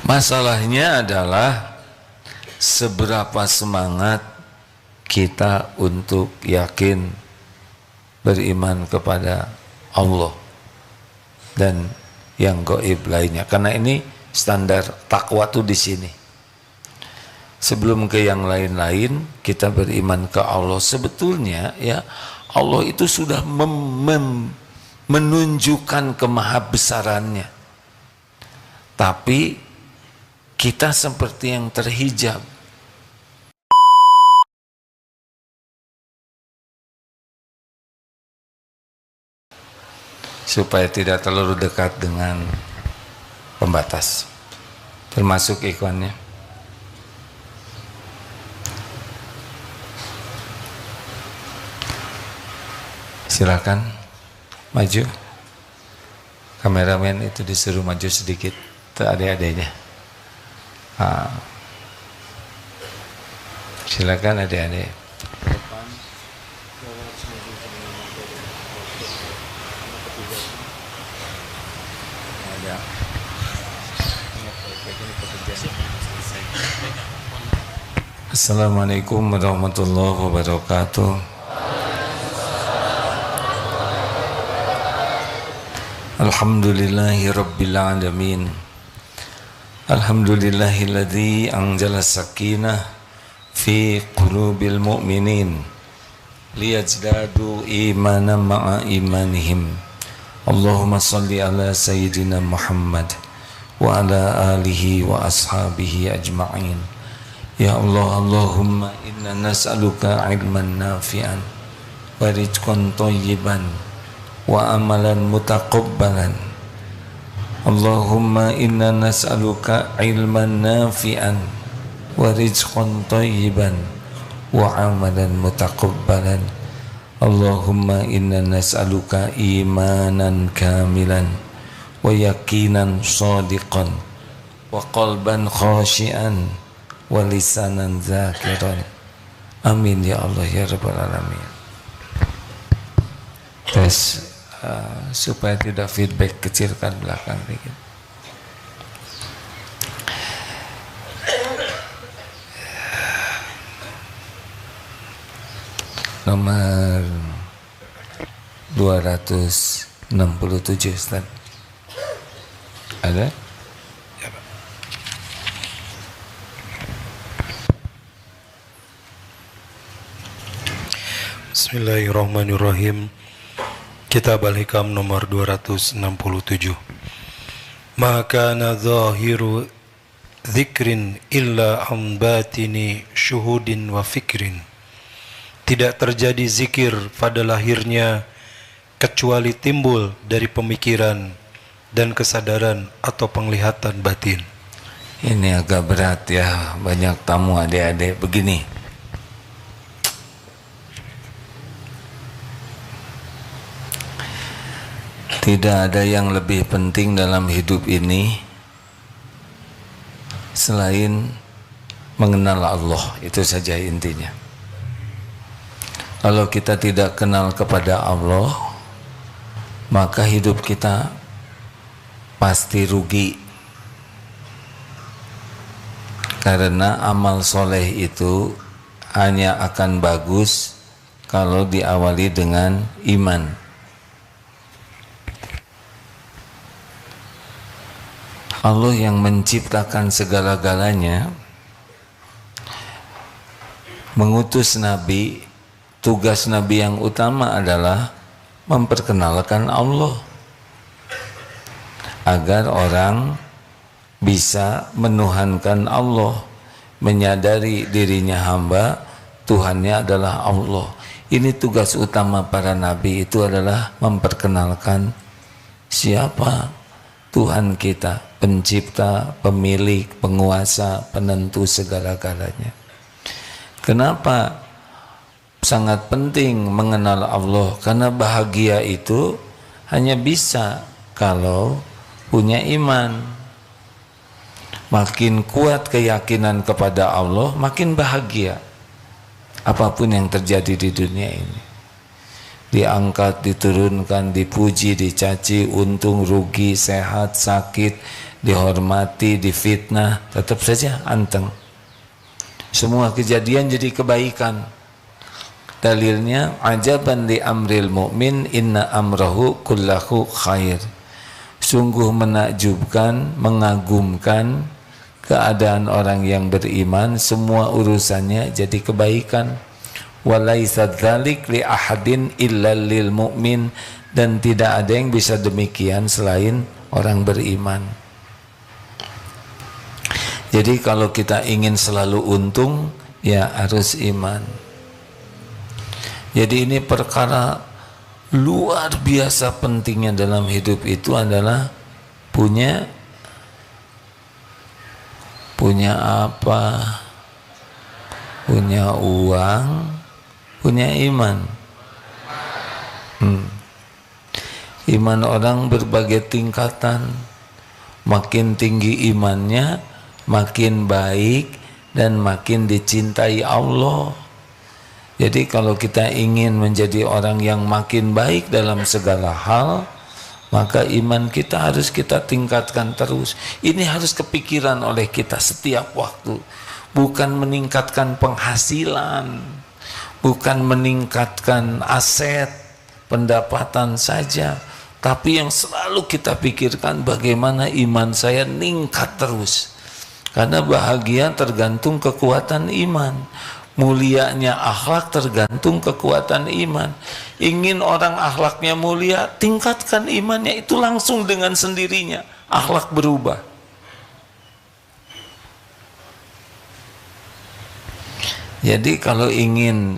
Masalahnya adalah seberapa semangat kita untuk yakin beriman kepada Allah dan yang gaib lainnya. Karena ini standar takwa tuh di sini. Sebelum ke yang lain-lain, kita beriman ke Allah. Sebetulnya ya Allah itu sudah menunjukkan kemahabesarannya. Tapi kita seperti yang terhijab. Supaya tidak terlalu dekat dengan pembatas. Termasuk ikhwannya. Silakan maju. Kameramen itu disuruh maju sedikit. Itu adik-adiknya. Silakan adik-adik. Assalamualaikum warahmatullahi wabarakatuh. Alhamdulillahi rabbil alamin. Alhamdulillahilladzi anzala sakinah fi qulubil mu'minin liyazdadu imanan ma'a imanihim. Allahumma salli ala sayyidina Muhammad wa ala alihi wa ashabihi ajma'in. Ya Allah, Allahumma inna nas'aluka ilman nafi'an wa rizqan thayyiban wa amalan mutaqabbalan. Allahumma inna nas'aluka ilman nafi'an wa rizqan thayyiban wa amalan mutaqabbalan. Allahumma inna nas'aluka imanan kamilan wa yaqinan shadiqan wa qalban khashi'an wa lisanan zakiran. Amin ya Allah ya rabbal alamin. Tes supaya tidak feedback, kecilkan belakang dikit. Nomor 267 Ustaz. Ada? Bismillahirrahmanirrahim. Kitab Al-Hikam nomor 267. Maka zahiru dzikrin illa an batini syuhudin wa fikrin. Tidak terjadi zikir pada lahirnya kecuali timbul dari pemikiran dan kesadaran atau penglihatan batin. Ini agak berat ya, banyak tamu adik-adik. Begini, tidak ada yang lebih penting dalam hidup ini selain mengenal Allah, itu saja intinya. Kalau kita tidak kenal kepada Allah, maka hidup kita pasti rugi. Karena amal soleh itu hanya akan bagus kalau diawali dengan iman. Allah yang menciptakan segala-galanya mengutus Nabi. Tugas Nabi yang utama adalah memperkenalkan Allah agar orang bisa menuhankan Allah, menyadari dirinya hamba, Tuhannya adalah Allah. Ini tugas utama para Nabi, itu adalah memperkenalkan siapa Tuhan kita, pencipta, pemilik, penguasa, penentu segala-galanya. Kenapa sangat penting mengenal Allah? Karena bahagia itu hanya bisa kalau punya iman. Makin kuat keyakinan kepada Allah, makin bahagia apapun yang terjadi di dunia ini. Diangkat, diturunkan, dipuji, dicaci, untung, rugi, sehat, sakit, dihormati, difitnah, tetap saja anteng. Semua kejadian jadi kebaikan. Dalilnya, ajaban li amril mu'min inna amrahu kullahu khair. Sungguh menakjubkan, mengagumkan keadaan orang yang beriman, semua urusannya jadi kebaikan. Walaisa dzalik li ahadin illa lil mu'min, dan tidak ada yang bisa demikian selain orang beriman. Jadi kalau kita ingin selalu untung, ya harus iman. Jadi ini perkara luar biasa pentingnya dalam hidup itu adalah punya apa? Punya uang, punya iman. Iman orang berbagai tingkatan. Makin tinggi imannya, makin baik dan makin dicintai Allah. Jadi kalau kita ingin menjadi orang yang makin baik dalam segala hal, maka iman kita harus kita tingkatkan terus. Ini harus kepikiran oleh kita setiap waktu. Bukan meningkatkan penghasilan, bukan meningkatkan aset, pendapatan saja, tapi yang selalu kita pikirkan bagaimana iman saya meningkat terus. Karena bahagia tergantung kekuatan iman, mulianya akhlak tergantung kekuatan iman. Ingin orang akhlaknya mulia, tingkatkan imannya, itu langsung dengan sendirinya akhlak berubah. Jadi kalau ingin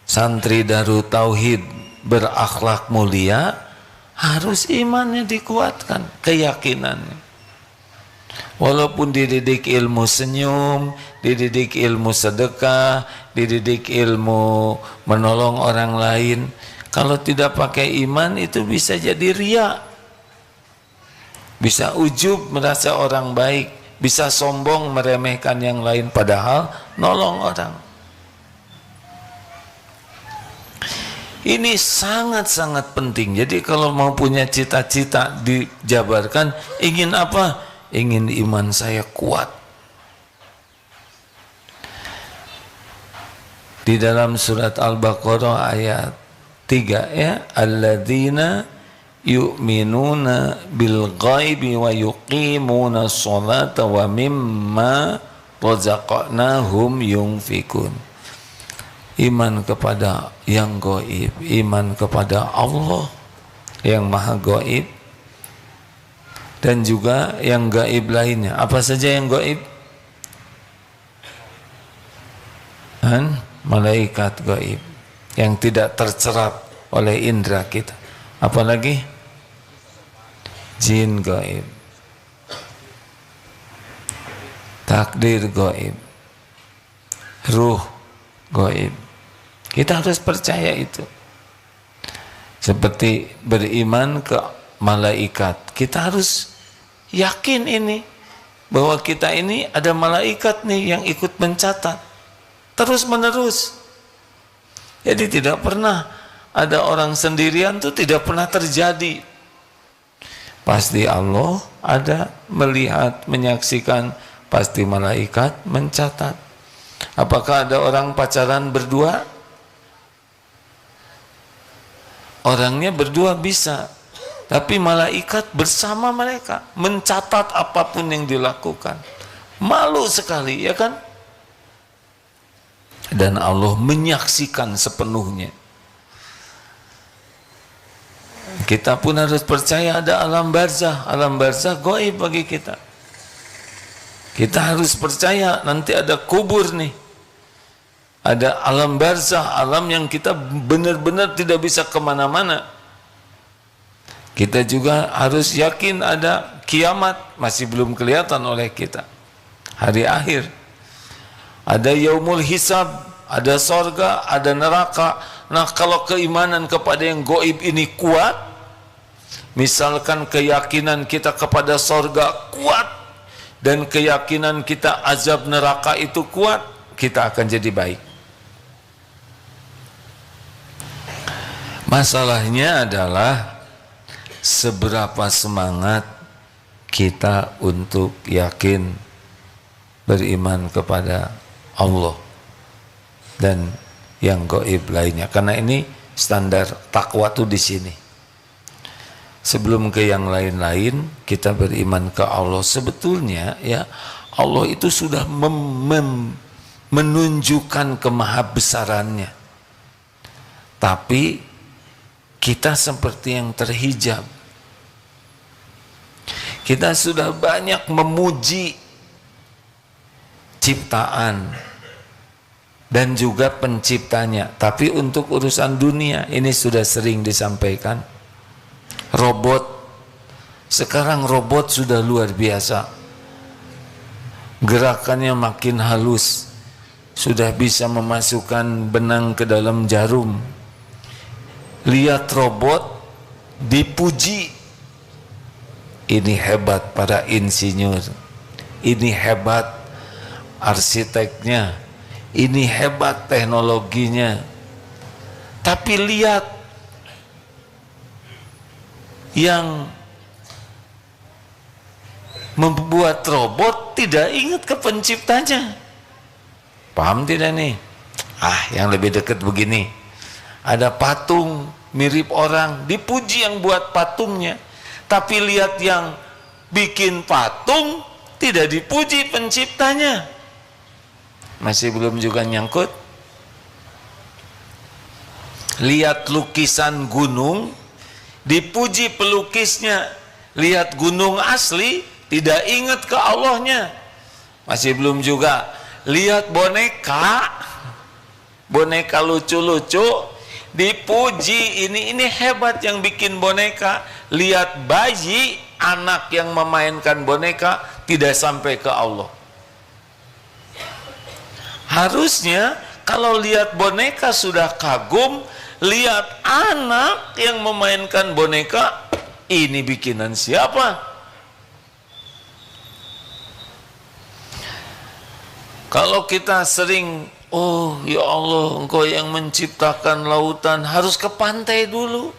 santri Darut Tauhid berakhlak mulia, harus imannya dikuatkan, keyakinannya. Walaupun dididik ilmu senyum, dididik ilmu sedekah, dididik ilmu menolong orang lain, kalau tidak pakai iman itu bisa jadi riya, bisa ujub merasa orang baik, bisa sombong meremehkan yang lain padahal nolong orang. Ini sangat-sangat penting. Jadi kalau mau punya cita-cita dijabarkan, ingin apa? Ingin iman saya kuat. Di dalam surat Al-Baqarah ayat 3 ya, alladzina yu'minuna bil ghaibi wa yuqimuna sholata wa mimma razaqnahum yunfikun. Iman kepada yang gaib, iman kepada Allah yang maha gaib, dan juga yang gaib lainnya. Apa saja yang gaib? Malaikat gaib yang tidak tercerap oleh indera kita. Apalagi jin gaib, takdir gaib, ruh gaib. Kita harus percaya itu. Seperti beriman ke malaikat, kita harus yakin ini, bahwa kita ini ada malaikat nih yang ikut mencatat terus menerus. Jadi tidak pernah ada orang sendirian, tuh tidak pernah terjadi. Pasti Allah ada melihat, menyaksikan, pasti malaikat mencatat. Apakah ada orang pacaran berdua? Orangnya berdua bisa, tapi malaikat bersama mereka mencatat apapun yang dilakukan. Malu sekali, ya kan? Dan Allah menyaksikan sepenuhnya. Kita pun harus percaya ada alam barzah. Alam barzah gaib bagi kita. Kita harus percaya nanti ada kubur nih. Ada alam barzah, alam yang kita benar-benar tidak bisa kemana-mana. Kita juga harus yakin ada kiamat, masih belum kelihatan oleh kita. Hari akhir. Ada yaumul hisab, ada sorga, ada neraka. Nah, kalau keimanan kepada yang gaib ini kuat, misalkan keyakinan kita kepada sorga kuat, dan keyakinan kita azab neraka itu kuat, kita akan jadi baik. Masalahnya adalah seberapa semangat kita untuk yakin beriman kepada Allah dan yang gaib lainnya. Karena ini standar takwa tuh di sini. Sebelum ke yang lain-lain, kita beriman ke Allah. Sebetulnya ya, Allah itu sudah menunjukkan kemahabesarannya. Tapi kita seperti yang terhijab. Kita sudah banyak memuji ciptaan dan juga penciptanya. Tapi untuk urusan dunia, ini sudah sering disampaikan. Robot, sekarang robot sudah luar biasa, gerakannya makin halus, sudah bisa memasukkan benang ke dalam jarum. Lihat robot dipuji, ini hebat para insinyur, ini hebat arsiteknya, ini hebat teknologinya. Tapi lihat yang membuat robot tidak ingat ke penciptanya. Paham tidak nih? Yang lebih dekat begini, ada patung mirip orang, dipuji yang buat patungnya, tapi lihat yang bikin patung tidak dipuji penciptanya. Masih belum juga nyangkut. Lihat lukisan gunung, dipuji pelukisnya. Lihat gunung asli, tidak ingat ke Allahnya. Masih belum juga. Lihat boneka lucu-lucu, dipuji, ini hebat yang bikin boneka. Lihat bayi, anak yang memainkan boneka, tidak sampai ke Allah. Harusnya kalau lihat boneka sudah kagum, lihat anak yang memainkan boneka, ini bikinan siapa? Kalau kita sering, oh ya Allah, Engkau yang menciptakan lautan, harus ke pantai dulu.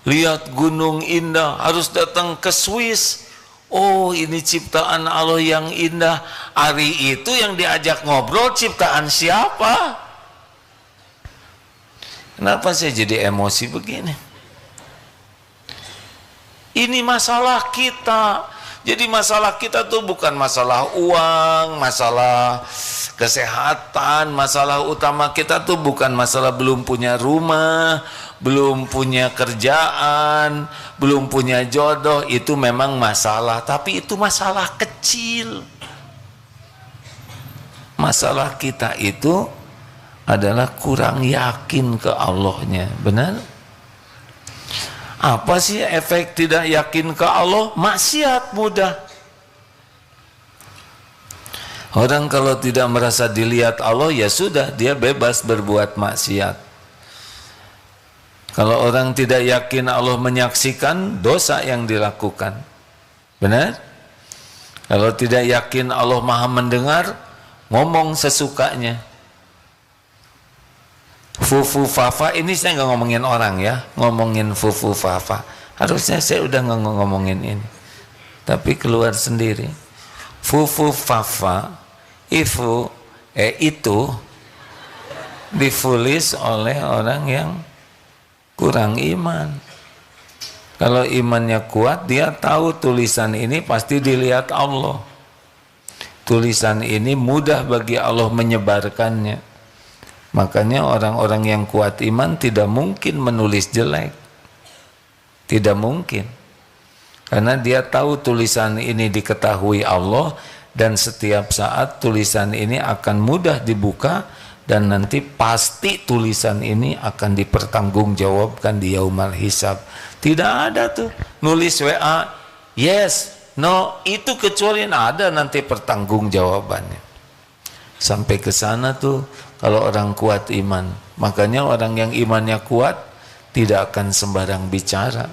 Lihat gunung indah, harus datang ke Swiss. Oh, ini ciptaan Allah yang indah. Hari itu yang diajak ngobrol ciptaan siapa? Kenapa saya jadi emosi begini? Ini masalah kita. Jadi masalah kita tuh bukan masalah uang, masalah kesehatan. Masalah utama kita tuh bukan masalah belum punya rumah, belum punya kerjaan, belum punya jodoh. Itu memang masalah, tapi itu masalah kecil. Masalah kita itu adalah kurang yakin ke Allahnya. Benar? Apa sih efek tidak yakin ke Allah? Maksiat mudah. Orang kalau tidak merasa dilihat Allah, ya sudah, dia bebas berbuat maksiat. Kalau orang tidak yakin Allah menyaksikan, dosa yang dilakukan. Benar? Kalau tidak yakin Allah maha mendengar, ngomong sesukanya. Fufu fafa, ini saya nggak ngomongin orang ya, ngomongin fufu fafa. Harusnya saya udah nggak ngomongin ini, tapi keluar sendiri. Fufu fafa, itu difulis oleh orang yang kurang iman. Kalau imannya kuat, dia tahu tulisan ini pasti dilihat Allah. Tulisan ini mudah bagi Allah menyebarkannya. Makanya orang-orang yang kuat iman tidak mungkin menulis jelek. Tidak mungkin. Karena dia tahu tulisan ini diketahui Allah, dan setiap saat tulisan ini akan mudah dibuka, dan nanti pasti tulisan ini akan dipertanggungjawabkan di yaumal hisab. Tidak ada tuh nulis WA yes, no, itu kecuali ada nanti pertanggungjawabannya. Sampai ke sana tuh kalau orang kuat iman. Makanya orang yang imannya kuat tidak akan sembarang bicara.